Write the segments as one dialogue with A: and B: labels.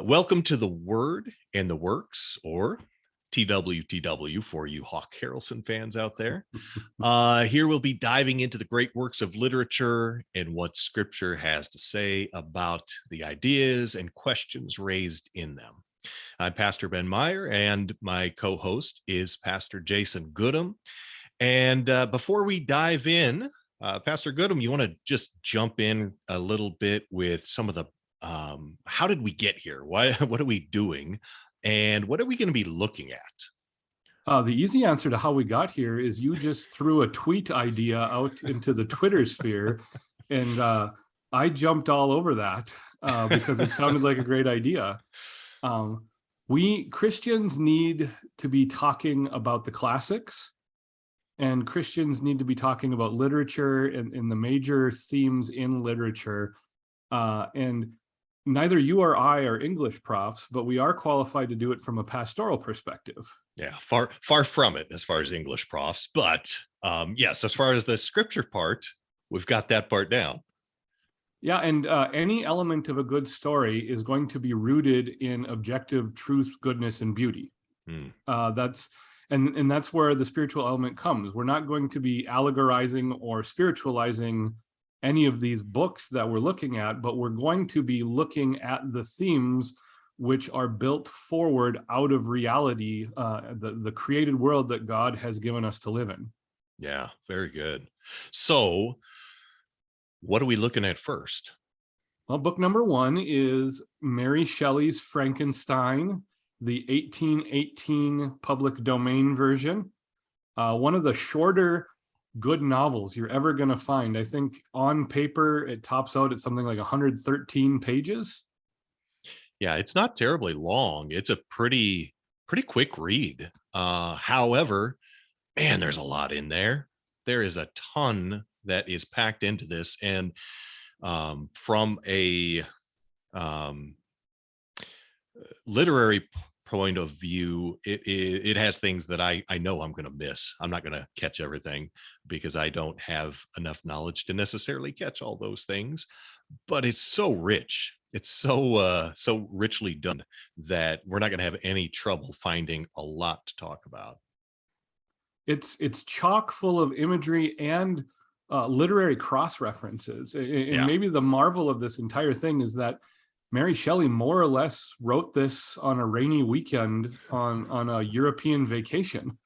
A: Welcome to the Word and the Works, or TWTW for you Hawk Harrelson fans out there. Here we'll be diving into the great works of literature and what Scripture has to say about the ideas and questions raised in them. I'm Pastor Ben Meyer, and my co-host is Pastor Jason Goodham. And before we dive in, Pastor Goodham, you want to just jump in a little bit with some of the how did we get here? What are we doing? And what are we going to be looking at?
B: The easy answer to how we got here is you just threw a tweet idea out into the Twitter sphere, and I jumped all over that because it sounded like a great idea. We Christians need to be talking about the classics, and Christians need to be talking about literature and the major themes in literature. And neither you or I are English profs, but we are qualified to do it from a pastoral perspective.
A: Yeah, far from it as far as English profs, but yes, as far as the scripture part, we've got that part down.
B: Yeah, and any element of a good story is going to be rooted in objective truth, goodness, and beauty. That's where the spiritual element comes. We're not going to be allegorizing or spiritualizing any of these books that we're looking at, but we're going to be looking at the themes which are built forward out of reality, the created world that God has given us to live in.
A: Yeah, very good. So what are we looking at first?
B: Well, book number one is Mary Shelley's Frankenstein, the 1818 public domain version. One of the shorter good novels you're ever going to find. I think on paper it tops out at something like 113 pages.
A: Yeah, it's not terribly long. It's a pretty quick read. However, man, there's a lot in there. There is a ton that is packed into this, and from a literary point of view, it has things that I know I'm going to miss. I'm not going to catch everything because I don't have enough knowledge to necessarily catch all those things, but it's so rich. It's so richly done that we're not going to have any trouble finding a lot to talk about.
B: It's chock full of imagery and literary cross references. And maybe the marvel of this entire thing is that Mary Shelley more or less wrote this on a rainy weekend on a European vacation.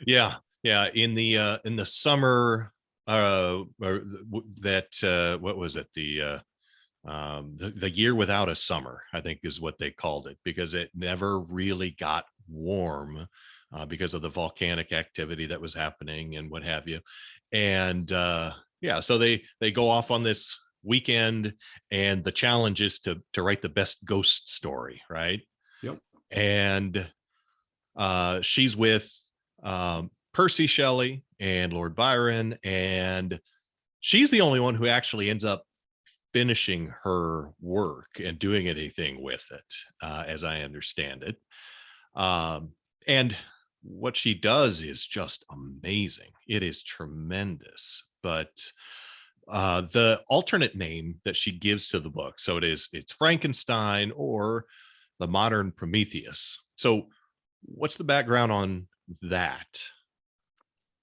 A: Yeah. In the summer, what was it? The year without a summer, I think is what they called it, because it never really got warm because of the volcanic activity that was happening and what have you. And so they go off on this weekend, and the challenge is to write the best ghost story, right?
B: Yep.
A: And she's with Percy Shelley and Lord Byron, and she's the only one who actually ends up finishing her work and doing anything with it, as I understand it. And what she does is just amazing. It is tremendous. But the alternate name that she gives to the book, so it's Frankenstein or the modern Prometheus. So what's the background on that?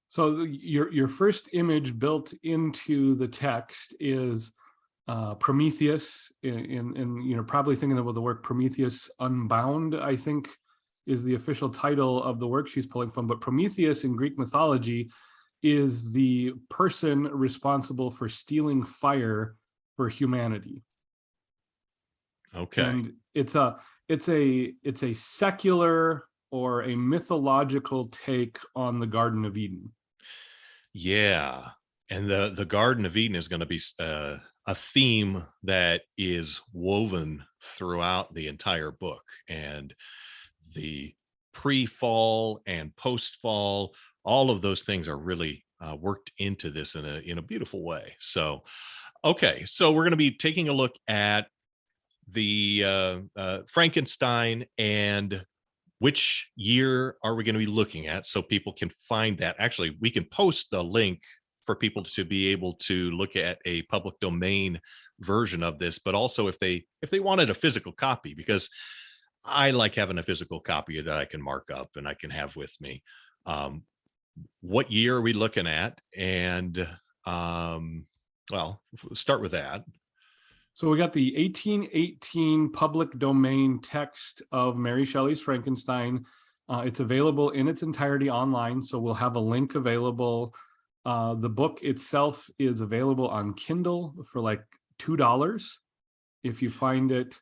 B: So your first image built into the text is Prometheus, in probably thinking about the work Prometheus Unbound, I think is the official title of the work she's pulling from. But Prometheus in Greek mythology is the person responsible for stealing fire for humanity.
A: Okay.
B: And it's a secular or a mythological take on the Garden of Eden.
A: Yeah. And the Garden of Eden is going to be a theme that is woven throughout the entire book, and the pre-fall and post-fall, all of those things are really worked into this in a beautiful way. So, okay, so we're going to be taking a look at the Frankenstein, and which year are we going to be looking at so people can find that. Actually, we can post the link for people to be able to look at a public domain version of this, but also if they wanted a physical copy, because I like having a physical copy that I can mark up and I can have with me. Um, what year are we looking at? And well, start with that.
B: So we got the 1818 public domain text of Mary Shelley's Frankenstein. It's available in its entirety online, so we'll have a link available. The book itself is available on Kindle for like $2 if you find it.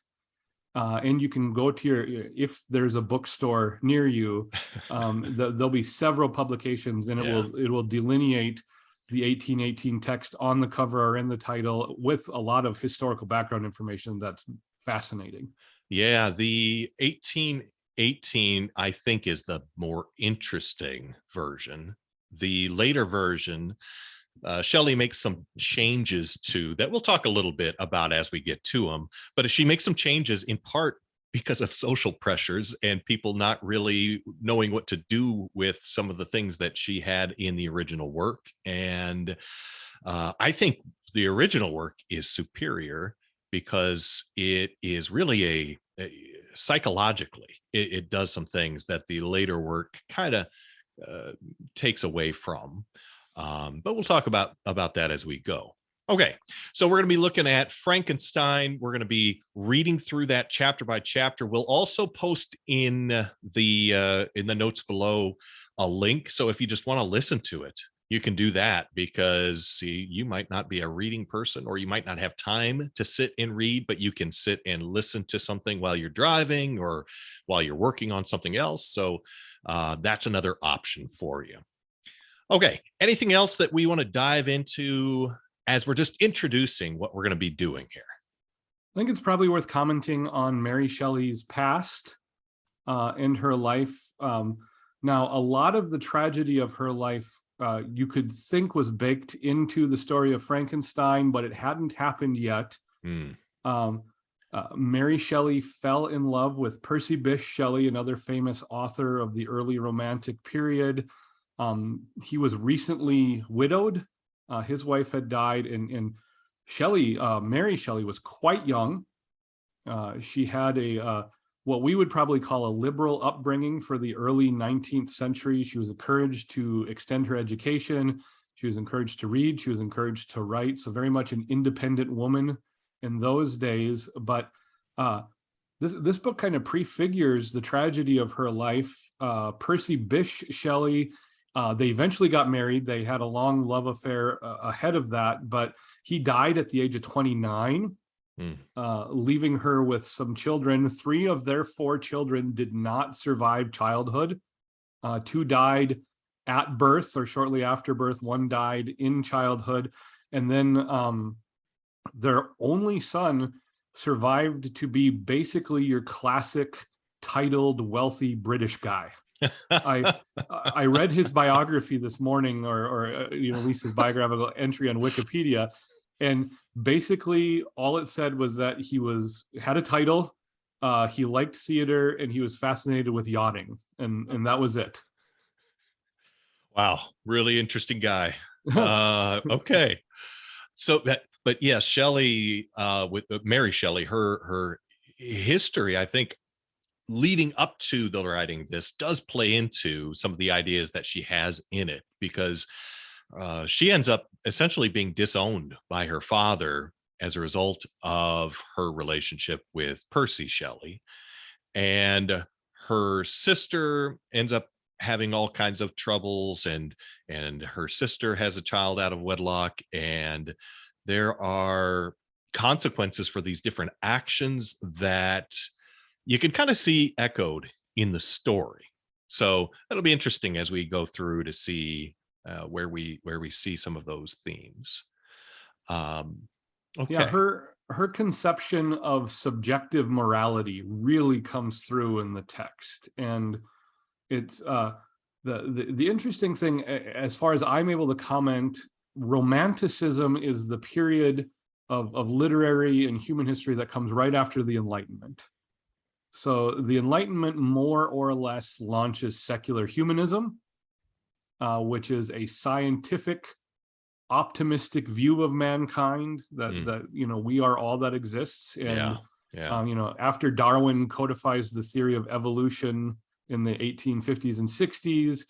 B: And you can go to if there's a bookstore near you, there'll be several publications, and it will delineate the 1818 text on the cover or in the title with a lot of historical background information that's fascinating.
A: Yeah, the 1818, I think, is the more interesting version. The later version, Shelley makes some changes to that we'll talk a little bit about as we get to them. But she makes some changes in part because of social pressures and people not really knowing what to do with some of the things that she had in the original work. And I think the original work is superior because it is really psychologically, it does some things that the later work kind of takes away from. But we'll talk about that as we go. Okay, so we're going to be looking at Frankenstein. We're going to be reading through that chapter by chapter. We'll also post in the notes below a link. So if you just want to listen to it, you can do that, because you might not be a reading person, or you might not have time to sit and read, but you can sit and listen to something while you're driving or while you're working on something else. So that's another option for you. Okay, anything else that we want to dive into as we're just introducing what we're going to be doing here?
B: I think it's probably worth commenting on Mary Shelley's past in her life. Now, a lot of the tragedy of her life you could think was baked into the story of Frankenstein, but it hadn't happened yet. Mary Shelley fell in love with Percy Bysshe Shelley, another famous author of the early Romantic period. He was recently widowed. His wife had died, and Shelley, Mary Shelley, was quite young. She had what we would probably call a liberal upbringing for the early 19th century. She was encouraged to extend her education. She was encouraged to read. She was encouraged to write. So very much an independent woman in those days. But this book kind of prefigures the tragedy of her life. Percy Bysshe Shelley, they eventually got married. They had a long love affair ahead of that, but he died at the age of 29. Leaving her with some children. 3 of their 4 children did not survive childhood. 2 died at birth or shortly after birth. 1 died in childhood. And then their only son survived to be basically your classic titled wealthy British guy. I read his biography this morning, or at least his biographical entry on Wikipedia. And basically all it said was that he had a title, he liked theater, and he was fascinated with yachting. And that was it.
A: Wow. Really interesting guy. Okay. So but yes, Shelley, with Mary Shelley, her history, I think, leading up to the writing this does play into some of the ideas that she has in it, because she ends up essentially being disowned by her father as a result of her relationship with Percy Shelley. And her sister ends up having all kinds of troubles, and her sister has a child out of wedlock, and there are consequences for these different actions that you can kind of see echoed in the story. So it'll be interesting as we go through to see where we see some of those themes. Okay.
B: Yeah, her conception of subjective morality really comes through in the text, and it's the interesting thing, as far as I'm able to comment, Romanticism is the period of literary and human history that comes right after the Enlightenment. So the Enlightenment more or less launches secular humanism, which is a scientific optimistic view of mankind that we are all that exists. And after Darwin codifies the theory of evolution in the 1850s and 60s,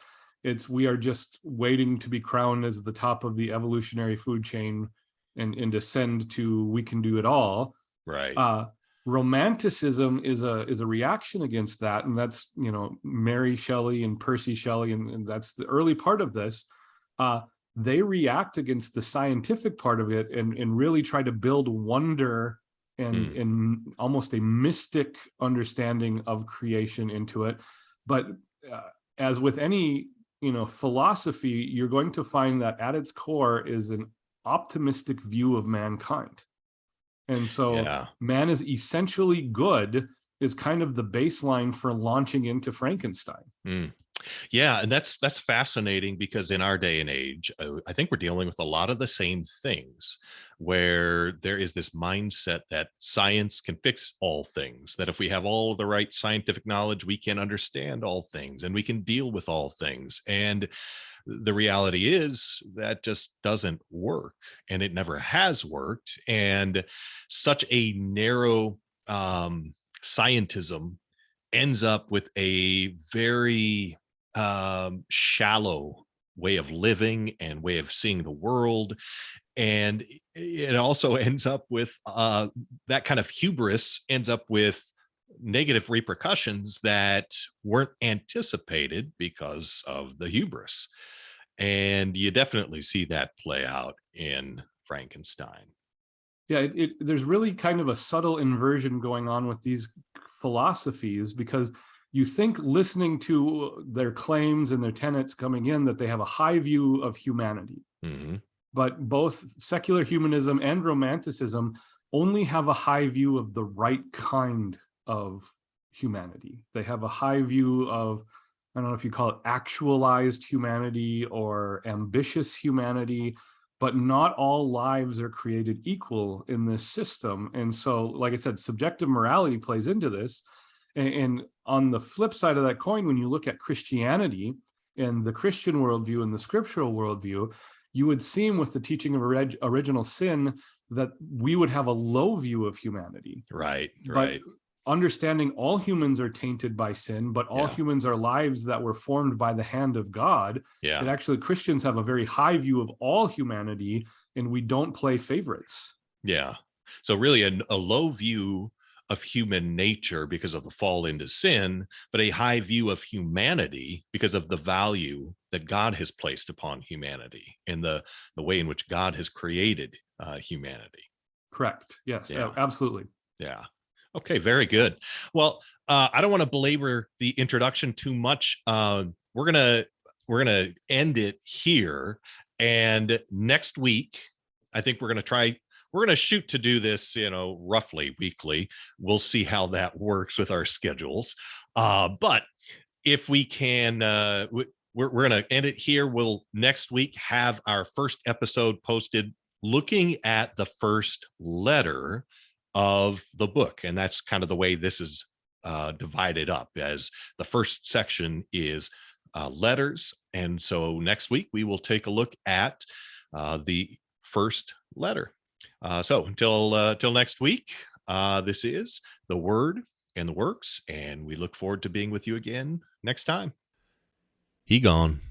B: we are just waiting to be crowned as the top of the evolutionary food chain and descend to we can do it all.
A: Right.
B: Romanticism is a reaction against that, and that's Mary Shelley and Percy Shelley, and that's the early part of this. They react against the scientific part of it and really try to build wonder and almost a mystic understanding of creation into it. But as with any philosophy, you're going to find that at its core is an optimistic view of mankind. And so man is essentially good is kind of the baseline for launching into Frankenstein.
A: Yeah, and that's fascinating, because in our day and age, I think we're dealing with a lot of the same things, where there is this mindset that science can fix all things, that if we have all of the right scientific knowledge, we can understand all things and we can deal with all things. And the reality is that just doesn't work, and it never has worked. And such a narrow scientism ends up with a very shallow way of living and way of seeing the world. And it also ends up with that kind of hubris ends up with negative repercussions that weren't anticipated because of the hubris. And you definitely see that play out in Frankenstein.
B: Yeah, there's really kind of a subtle inversion going on with these philosophies, because you think, listening to their claims and their tenets coming in, that they have a high view of humanity. But both secular humanism and romanticism only have a high view of the right kind of humanity. They have a high view of, I don't know if you call it actualized humanity or ambitious humanity, but not all lives are created equal in this system. And so, like I said, subjective morality plays into this. And on the flip side of that coin, when you look at Christianity and the Christian worldview and the scriptural worldview, you would seem, with the teaching of original sin, that we would have a low view of humanity.
A: Right.
B: But understanding all humans are tainted by sin, but all humans are lives that were formed by the hand of God. And actually, Christians have a very high view of all humanity, and we don't play favorites.
A: Yeah. So really a low view of human nature because of the fall into sin, but a high view of humanity because of the value that God has placed upon humanity and the way in which God has created humanity.
B: Correct. Yes, absolutely.
A: Yeah. Okay, very good. Well, I don't want to belabor the introduction too much. We're gonna end it here, and next week, I think we're gonna shoot to do this, roughly weekly. We'll see how that works with our schedules. But if we can, we're gonna end it here. We'll next week have our first episode posted, looking at the first letter of the book. And that's kind of the way this is divided up, as the first section is letters. And so next week we will take a look at the first letter. So until next week, this is The Word and the Works, and we look forward to being with you again next time. He gone.